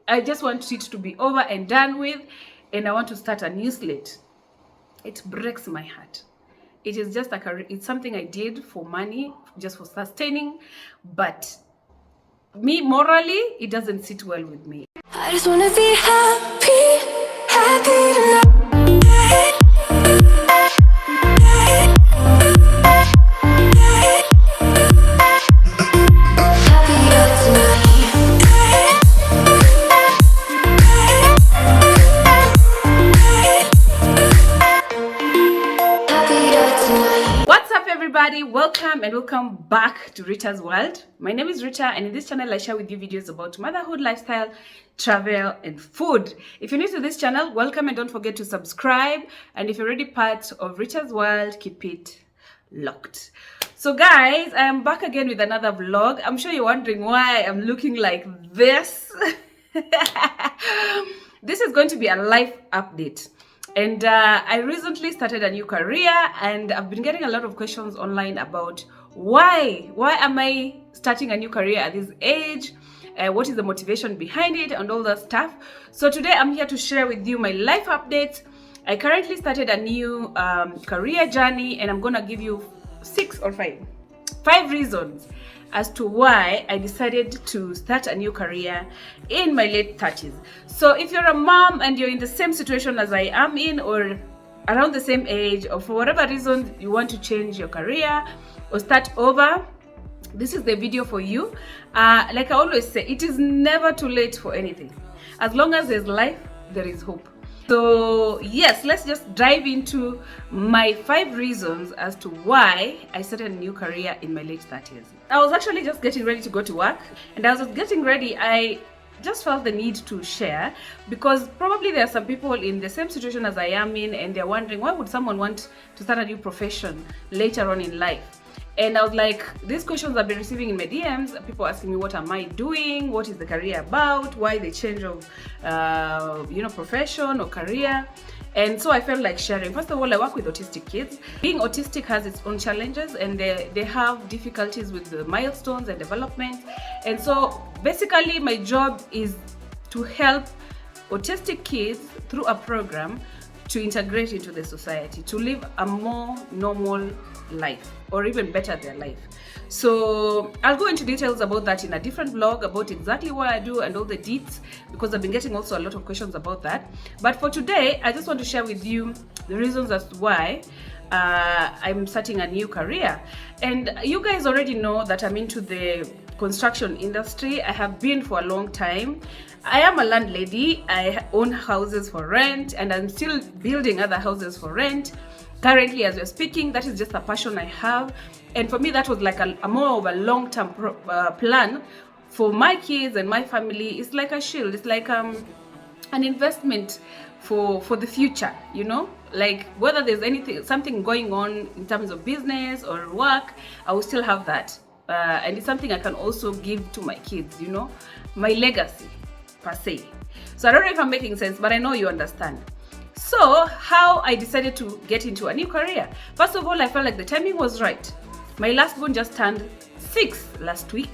I just want it to be over and done with, and I want to start a new slate. It breaks my heart. It is just it's something I did for money, just for sustaining, but me morally, it doesn't sit well with me. I just wanna be happy tonight. Everybody, welcome back to Rita's World. My name is Rita, and in this channel I share with you videos about motherhood, lifestyle, travel, and food. If you're new to this channel, welcome, and don't forget to subscribe. And if you're already part of Rita's World, keep it locked. So guys, I am back again with another vlog. I'm sure you're wondering why I'm looking like this. This is going to be a life update. And I recently started a new career, and I've been getting a lot of questions online about why am I starting a new career at this age, what is the motivation behind it, and all that stuff. So today I'm here to share with you my life updates. I currently started a new career journey, and I'm gonna give you five reasons as to why I decided to start a new career in my late 30s. So if you're a mom and you're in the same situation as I am in, or around the same age, or for whatever reason you want to change your career or start over, this is the video for you. Like I always say, it is never too late for anything. As long as there's life, there is hope. So yes, let's just dive into my 5 reasons as to why I started a new career in my late 30s. I was actually just getting ready to go to work, and as I was getting ready, I just felt the need to share, because probably there are some people in the same situation as I am in, and they're wondering, why would someone want to start a new profession later on in life? And I was like, these questions I've been receiving in my DMs, people asking me, what am I doing? What is the career about? Why the change of, profession or career? And so I felt like sharing. First of all, I work with autistic kids. Being autistic has its own challenges, and they have difficulties with the milestones and development. And so basically my job is to help autistic kids through a program to integrate into the society, to live a more normal life, or even better their life. So I'll go into details about that in a different vlog, about exactly what I do and all the deets, because I've been getting also a lot of questions about that. But for today, I just want to share with you the reasons as to why I'm starting a new career. And you guys already know that I'm into the construction industry. I have been for a long time. I am a landlady. I own houses for rent, and I'm still building other houses for rent. Currently, as we're speaking, that is just a passion I have. And for me, that was like a more of a long-term plan for my kids and my family. It's like a shield. It's like an investment for the future, you know? Like whether there's something going on in terms of business or work, I will still have that. And it's something I can also give to my kids, you know? My legacy, per se. So I don't know if I'm making sense, but I know you understand. So how I decided to get into a new career. First of all, I felt like the timing was right. My last born just turned 6 last week,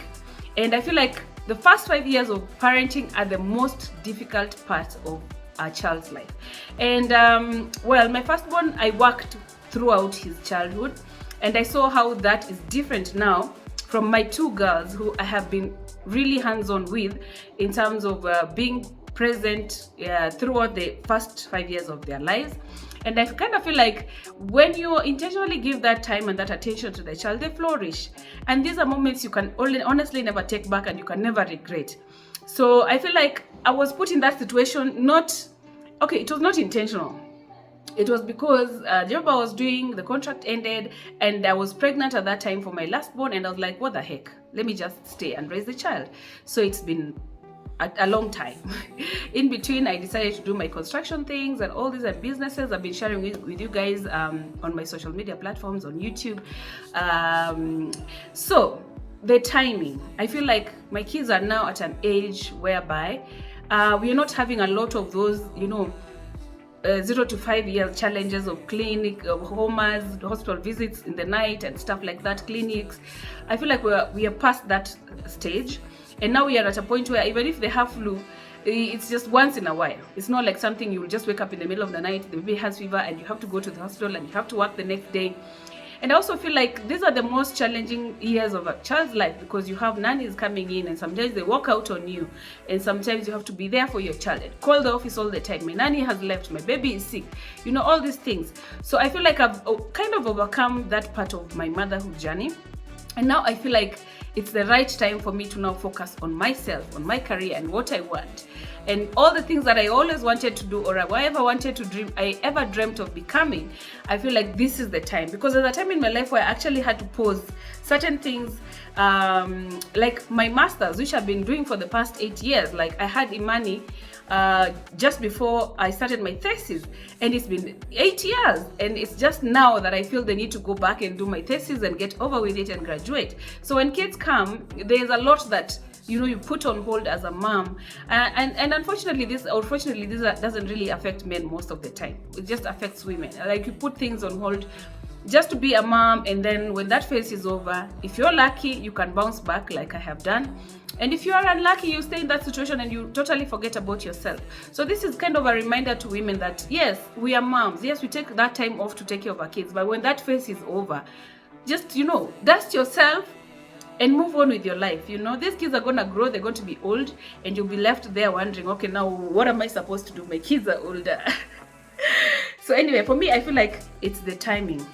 and I feel like the first 5 years of parenting are the most difficult part of a child's life. And my firstborn, I worked throughout his childhood, and I saw how that is different now from my 2 girls, who I have been really hands-on with in terms of being present throughout the first 5 years of their lives. And I kind of feel like when you intentionally give that time and that attention to the child, they flourish. And these are moments you can honestly never take back, and you can never regret. So I feel like I was put in that situation, it was not intentional. It was because the job I was doing, the contract ended, and I was pregnant at that time for my last born, and I was like, what the heck? Let me just stay and raise the child. So it's been a long time. In between, I decided to do my construction things and all these businesses I've been sharing with you guys on my social media platforms, on YouTube. So the timing, I feel like my kids are now at an age whereby we are not having a lot of those, 0 to 5 year challenges of clinic, of homers, hospital visits in the night and stuff like that, clinics. I feel like we are past that stage. And now we are at a point where even if they have flu, It's just once in a while. It's not like something you'll just wake up in the middle of the night, the baby has fever, and you have to go to the hospital and you have to work the next day. And I also feel like these are the most challenging years of a child's life, because you have nannies coming in and sometimes they walk out on you, and sometimes you have to be there for your child and call the office all the time. My nanny has left, my baby is sick, you know, all these things. So I feel like I've kind of overcome that part of my motherhood journey. And now I feel like it's the right time for me to now focus on myself, on my career, and what I want. And all the things that I always wanted to do, or I ever wanted to dream, I ever dreamt of becoming, I feel like this is the time. Because there's a time in my life where I actually had to pause certain things, like my master's, which I've been doing for the past 8 years. Like I had Imani just before I started my thesis, and it's been 8 years, and it's just now that I feel the need to go back and do my thesis and get over with it and graduate. So when kids come, there's a lot that, you know, you put on hold as a mom, and unfortunately this doesn't really affect men most of the time. It just affects women. Like you put things on hold just to be a mom, and then when that phase is over, if you're lucky, you can bounce back like I have done. And if you are unlucky, you stay in that situation and you totally forget about yourself. So this is kind of a reminder to women that yes, we are moms. Yes, we take that time off to take care of our kids. But when that phase is over, just, you know, dust yourself and move on with your life. You know, these kids are going to grow, they're going to be old, and you'll be left there wondering, okay, now what am I supposed to do? My kids are older. So anyway, for me, I feel like it's the timing.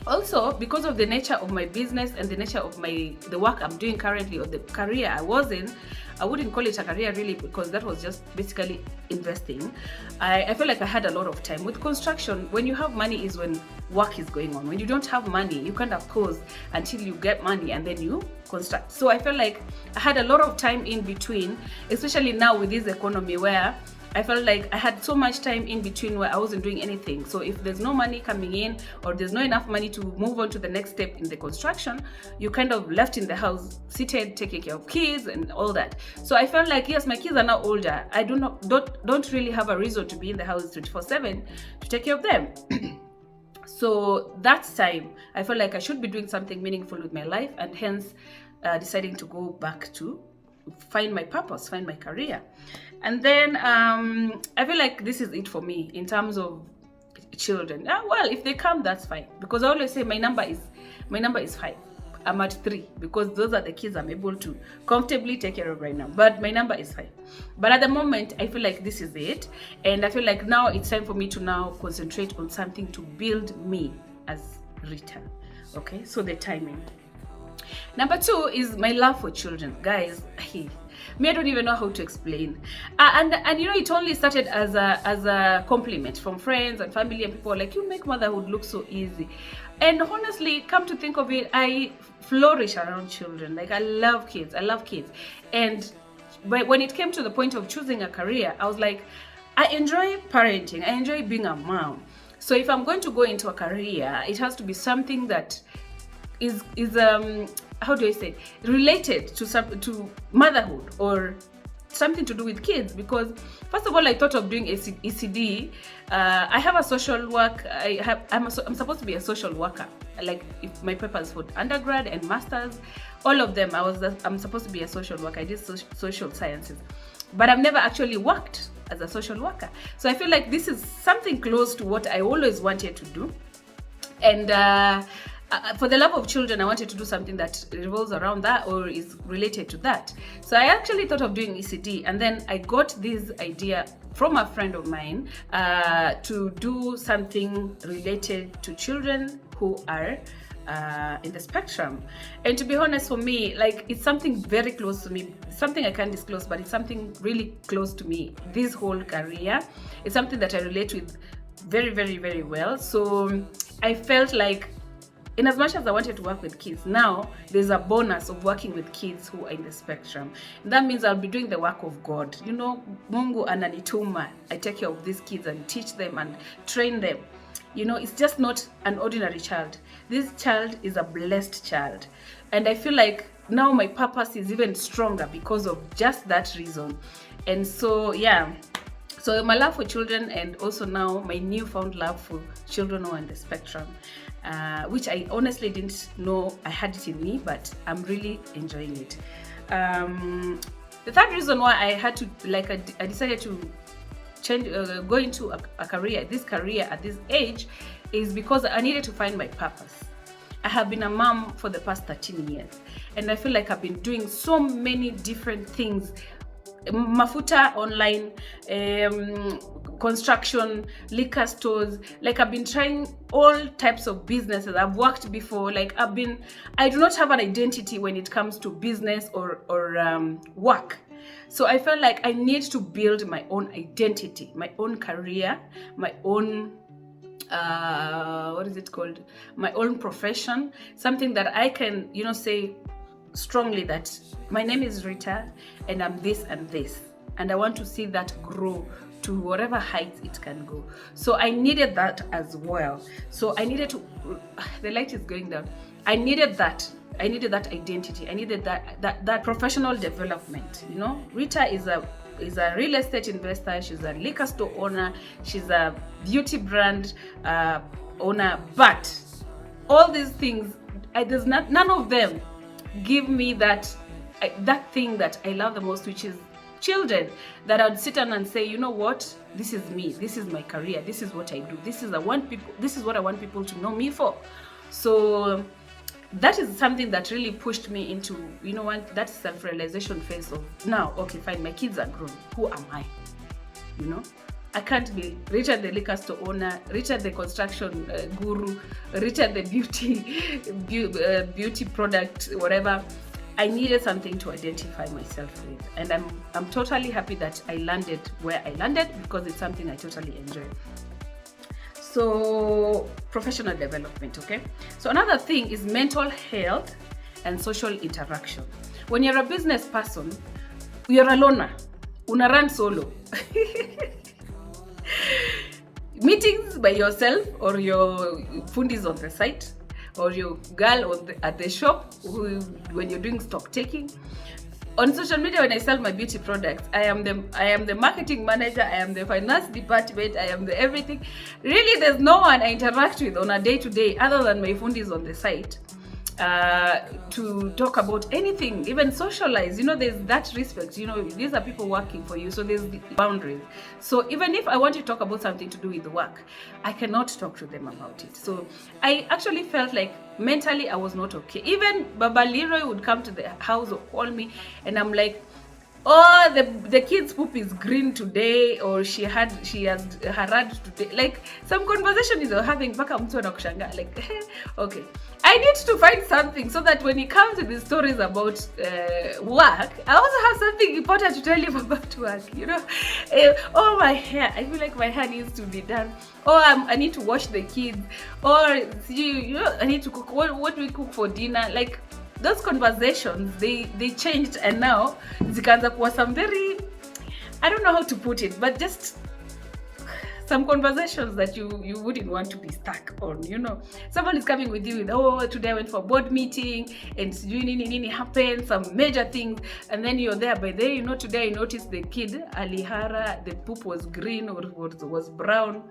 Also, because of the nature of my business and the nature of the work I'm doing currently, or the career I was in, I wouldn't call it a career really, because that was just basically investing. I feel like I had a lot of time. With construction, when you have money is when work is going on. When you don't have money, you kind of pause until you get money and then you construct. So I felt like I had a lot of time in between, especially now with this economy where I felt like I had so much time in between where I wasn't doing anything. So if there's no money coming in, or there's not enough money to move on to the next step in the construction, you kind of left in the house, seated, taking care of kids and all that. So I felt like, yes, my kids are now older. I don't really have a reason to be in the house 24/7 to take care of them. So that's time I felt like I should be doing something meaningful with my life, and hence deciding to go back to find my purpose, find my career. And then I feel like this is it for me in terms of children. Well, if they come, that's fine, because I always say my number is 5. I'm at 3 because those are the kids I'm able to comfortably take care of right now. But my number is 5. But at the moment, I feel like this is it, and I feel like now it's time for me to now concentrate on something to build me as Rita. Okay, so the timing. Number 2 is my love for children. Guys, I don't even know how to explain. And you know, it only started as a compliment from friends and family, and people were like, you make motherhood look so easy. And honestly, come to think of it, I flourish around children. Like I love kids. And when it came to the point of choosing a career, I was like, I enjoy parenting. I enjoy being a mom. So if I'm going to go into a career, it has to be something that is how do I say, related to motherhood, or something to do with kids. Because first of all, I thought of doing ECD. I have a social work. I'm supposed to be a social worker. Like if my papers for undergrad and masters, all of them, I'm supposed to be a social worker. I did social sciences, but I've never actually worked as a social worker. So I feel like this is something close to what I always wanted to do. And for the love of children, I wanted to do something that revolves around that or is related to that. So I actually thought of doing ECD, and then I got this idea from a friend of mine to do something related to children who are in the spectrum. And to be honest, for me, like, it's something very close to me, something I can't disclose, but it's something really close to me. This whole career, it's something that I relate with very, very, very well. So I felt like, in as much as I wanted to work with kids, now there's a bonus of working with kids who are in the spectrum. And that means I'll be doing the work of God. You know, Mungu ananituma. I take care of these kids and teach them and train them. You know, it's just not an ordinary child. This child is a blessed child. And I feel like now my purpose is even stronger because of just that reason. And so, yeah. So my love for children, and also now my newfound love for children who are on the spectrum, which I honestly didn't know I had it in me, but I'm really enjoying it. The The third reason why I had to, like, I decided to change, go into a career, this career at this age, is because I needed to find my purpose. I have been a mom for the past 13 years, and I feel like I've been doing so many different things. Mafuta online, construction, liquor stores. Like, I've been trying all types of businesses. I've worked before. Like, I do not have an identity when it comes to business or work. So I felt like I need to build my own identity, my own career, my own my own profession, something that I can, say strongly that my name is Rita and I'm this and this, and I want to see that grow to whatever heights it can go. So I needed that as well. So I needed to, the light is going down. I needed that identity. I needed that professional development. Rita is a real estate investor. She's a liquor store owner. She's a beauty brand owner. But all these things, none of them give me that thing that I love the most, which is children. That I'd sit down and say, you know what, this is me. This is my career. This is what I do. This is what I want people to know me for. So that is something that really pushed me into, that self-realization phase of, now, okay, fine, my kids are grown. Who am I? I can't be Richard the liquor store owner, Richard the construction guru, Richard the beauty product, whatever. I needed something to identify myself with, and I'm totally happy that I landed where I landed, because it's something I totally enjoy. So, professional development, okay? So another thing is mental health and social interaction. When you're a business person, you're a loner. Una run solo. Meetings by yourself, or your fundis on the site, or your girl at the shop when you're doing stock taking. On social media, when I sell my beauty products, I am the marketing manager, I am the finance department, I am the everything. Really, there's no one I interact with on a day-to-day other than my fundis on the site to talk about anything, even socialize. There's that respect. These are people working for you, so there's the boundaries. So even if I want to talk about something to do with the work, I cannot talk to them about it. So I actually felt like mentally I was not okay. Even Baba Leroy would come to the house or call me, and I'm like, oh, the kid's poop is green today, or she has her rad today. Like, some conversation is having mpaka mtu anakushanga, like, okay, I need to find something so that when it comes to the stories about work, I also have something important to tell you about work. Oh, my hair, I feel like my hair needs to be done. Oh, I need to wash the kids. Or I need to cook. What do we cook for dinner? Like, those conversations, they changed, and now zikaanza kuwa some very, I don't know how to put it, but just some conversations that you wouldn't want to be stuck on. Someone is coming with you with, oh, today I went for a board meeting and nini happened, some major things, and then you're there. By then, today I noticed the kid alihara, the poop was green or was brown.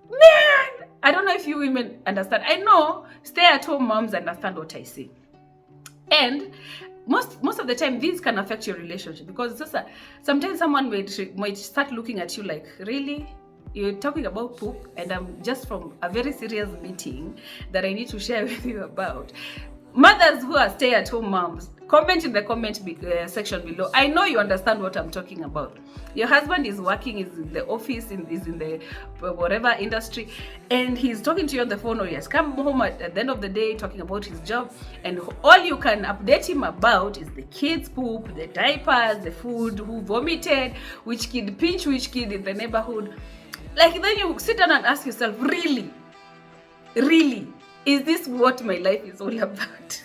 Man, I don't know if you women understand. I know stay-at-home moms understand what I say. And most of the time, these can affect your relationship, because sometimes someone might start looking at you like, really? You're talking about poop, and I'm just from a very serious meeting that I need to share with you about. Mothers who are stay-at-home moms, comment in the comment section below. I know you understand what I'm talking about. Your husband is working, is in the office, is in the whatever industry, and he's talking to you on the phone, or he has come home at the end of the day talking about his job, and all you can update him about is the kids' poop, the diapers, the food, who vomited, which kid pinched which kid in the neighborhood. Like, then you sit down and ask yourself, really? Is this what my life is all about?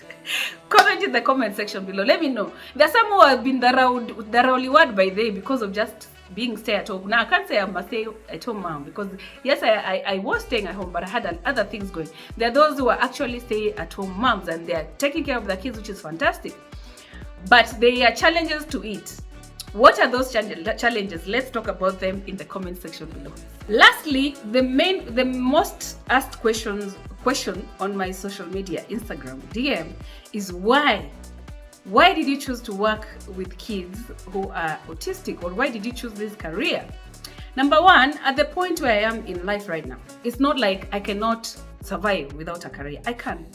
Comment in the comment section below. Let me know. There are some who have been the word by day because of just being stay at home. Now, I can't say I'm a stay at home mom, because yes, I was staying at home, but I had other things going. There are those who are actually stay at home moms, and they are taking care of their kids, which is fantastic. But there are challenges to it. What are those challenges? Let's talk about them in the comment section below. Lastly, the most asked question on my social media, Instagram DM, is why why did you choose to work with kids who are autistic, or why did you choose this career? Number one, at the point where I am in life right now, it's not like I cannot survive without a career. I can.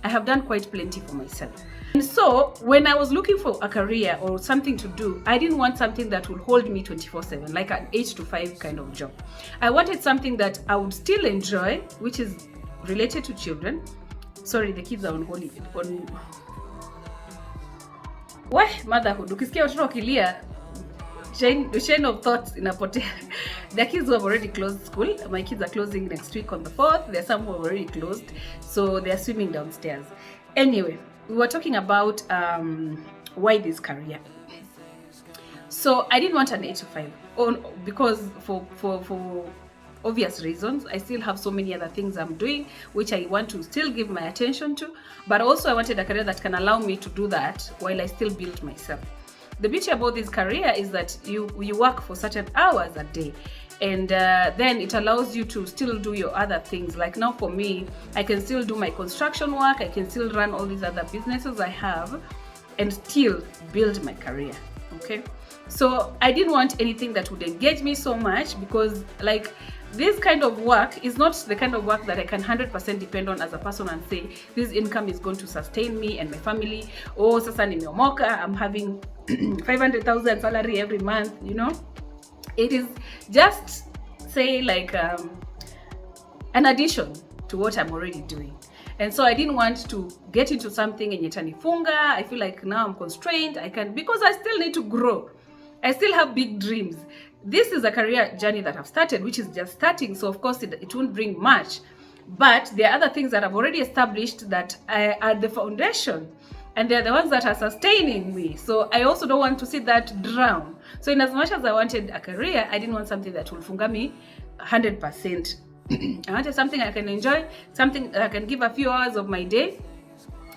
I have done quite plenty for myself. And so when I was looking for a career or something to do, I didn't want something that would hold me 24/7, like an 8 to 5 kind of job. I wanted something that I would still enjoy, which is related to children. Sorry, the kids are on holiday. Motherhood. Ukisikia watoto wakilia, the chain of thoughts inapotea. The kids who have already closed school. My kids are closing next week on the 4th. There are some who have already closed, so they are swimming downstairs. Anyway, we were talking about why this career. So I didn't want an 8 to 5 because for obvious reasons. I still have so many other things I'm doing which I want to still give my attention to, but also I wanted a career that can allow me to do that while I still build myself. The beauty about this career is that you work for certain hours a day, and then it allows you to still do your other things. Like now for me, I can still do my construction work, I can still run all these other businesses I have and still build my career. Okay, so I didn't want anything that would engage me so much, because like this kind of work is not the kind of work that I can 100% depend on as a person and say this income is going to sustain me and my family. Oh, sasa nimeomoka, I'm having 500,000 salary every month, you know. It is just say like an addition to what I'm already doing. And so I didn't want to get into something in Yetanifunga. I feel like now I'm constrained. Because I still need to grow. I still have big dreams. This is a career journey that I've started, which is just starting. So of course it won't bring much. But there are other things that I've already established that are the foundation. And they're the ones that are sustaining me. So I also don't want to see that drown. So in as much as I wanted a career, I didn't want something that will funga me 100%. I wanted something I can enjoy, something that I can give a few hours of my day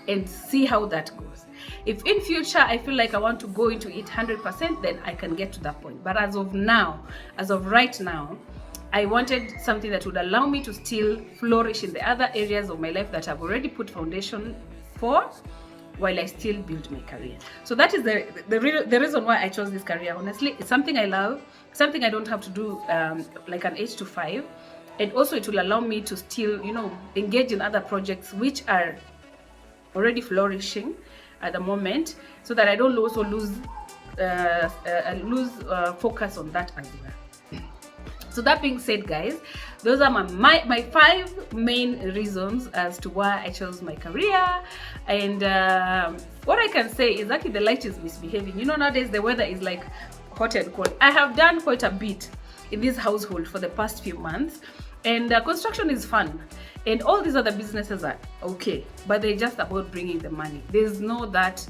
and see how that goes. If in future I feel like I want to go into it 100%, then I can get to that point. But as of right now, I wanted something that would allow me to still flourish in the other areas of my life that I've already put foundation for, while I still build my career. So that is the reason why I chose this career. Honestly, it's something I love, something I don't have to do like an 8 to 5. And also it will allow me to still, engage in other projects which are already flourishing at the moment, so that I don't also lose focus on that as well. So that being said, guys, those are my 5 main reasons as to why I chose my career. And what I can say is actually the light is misbehaving. Nowadays the weather is like hot and cold. I have done quite a bit in this household for the past few months, and construction is fun, and all these other businesses are okay, but they're just about bringing the money. There's no that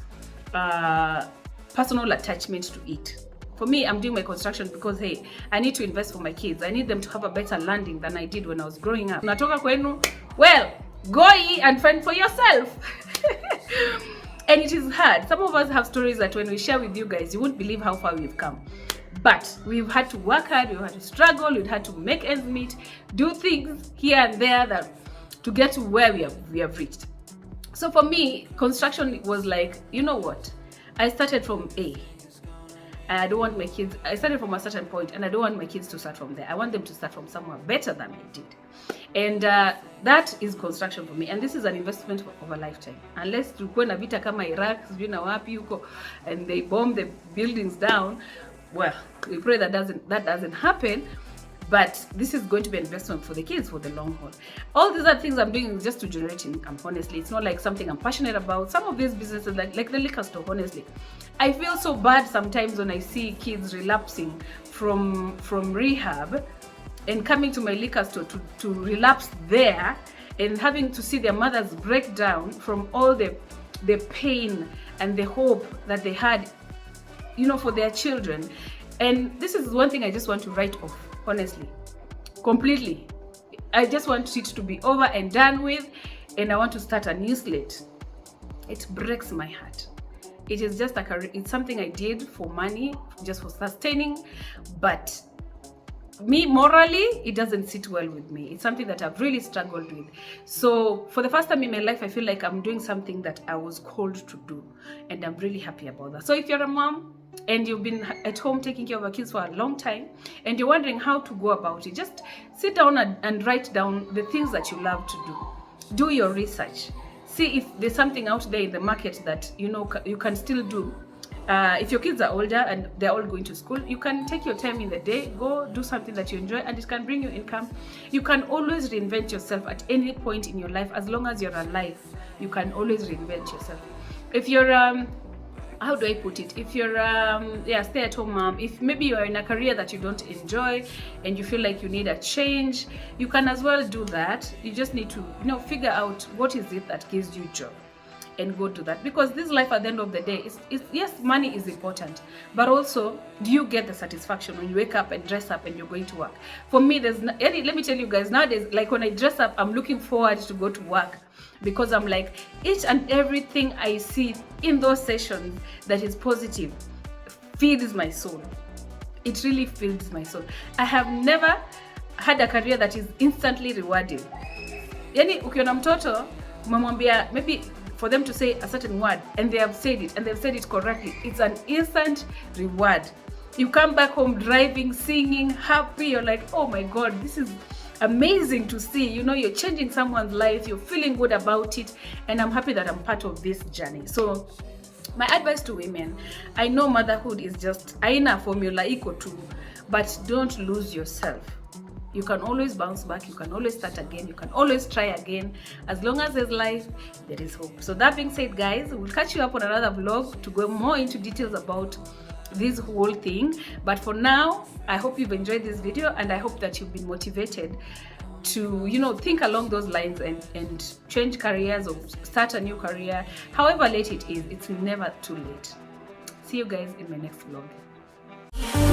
personal attachment to it. For me, I'm doing my construction because, hey, I need to invest for my kids. I need them to have a better landing than I did when I was growing up. Natoka kwenu, well, go and fend for yourself. And it is hard. Some of us have stories that when we share with you guys, you won't believe how far we've come. But we've had to work hard, we've had to struggle, we've had to make ends meet, do things here and there that to get to where we have reached. So for me, construction was like, you know what? I started from A. I don't want my kids, I started from a certain point, and I don't want my kids to start from there. I want them to start from somewhere better than I did. And that is construction for me. And this is an investment of a lifetime. Unless tukue na vita kama Iraq, sijui na wapi huko, and they bomb the buildings down, well, we pray that doesn't happen. But this is going to be an investment for the kids for the long haul. All these other things I'm doing is just to generate income, honestly. It's not like something I'm passionate about. Some of these businesses, like the liquor store, honestly, I feel so bad sometimes when I see kids relapsing from rehab and coming to my liquor store to relapse there, and having to see their mothers break down from all the pain and the hope that they had, for their children. And this is one thing I just want to write off, honestly, completely. I just want it to be over and done with, and I want to start a new slate. It breaks my heart. It is just a career. It's something I did for money, just for sustaining, but me morally, it doesn't sit well with me. It's something that I've really struggled with. So for the first time in my life, I feel like I'm doing something that I was called to do, and I'm really happy about that. So if you're a mom and you've been at home taking care of your kids for a long time and you're wondering how to go about it, just sit down and write down the things that you love to do your research, see if there's something out there in the market that you can still do. If your kids are older and they're all going to school, you can take your time in the day, go do something that you enjoy, and it can bring you income. You can always reinvent yourself at any point in your life. As long as you're alive, you can always reinvent yourself. If you're how do I put it? If you're stay-at-home mom, if maybe you're in a career that you don't enjoy and you feel like you need a change, you can as well do that. You just need to figure out what is it that gives you joy and go do that. Because this life, at the end of the day, yes, money is important, but also, do you get the satisfaction when you wake up and dress up and you're going to work? For me, let me tell you guys, nowadays, like when I dress up, I'm looking forward to go to work, because I'm like, each and everything I see in those sessions that is positive feeds my soul. It really feeds my soul. I have never had a career that is instantly rewarding. Yani ukiona mtoto umemwambia maybe for them to say a certain word and they have said it and they've said it correctly, it's an instant reward. You come back home driving, singing, happy, you're like, oh my God, this is amazing to see. You're changing someone's life, you're feeling good about it, and I'm happy that I'm part of this journey. So my advice to women, I know motherhood is just aina formula equal to, but don't lose yourself. You can always bounce back, you can always start again, you can always try again. As long as there's life, there is hope. So that being said, guys, we'll catch you up on another vlog to go more into details about this whole thing. But for now, I hope you've enjoyed this video, and I hope that you've been motivated to think along those lines and change careers or start a new career. However late it is, it's never too late. See you guys in my next vlog.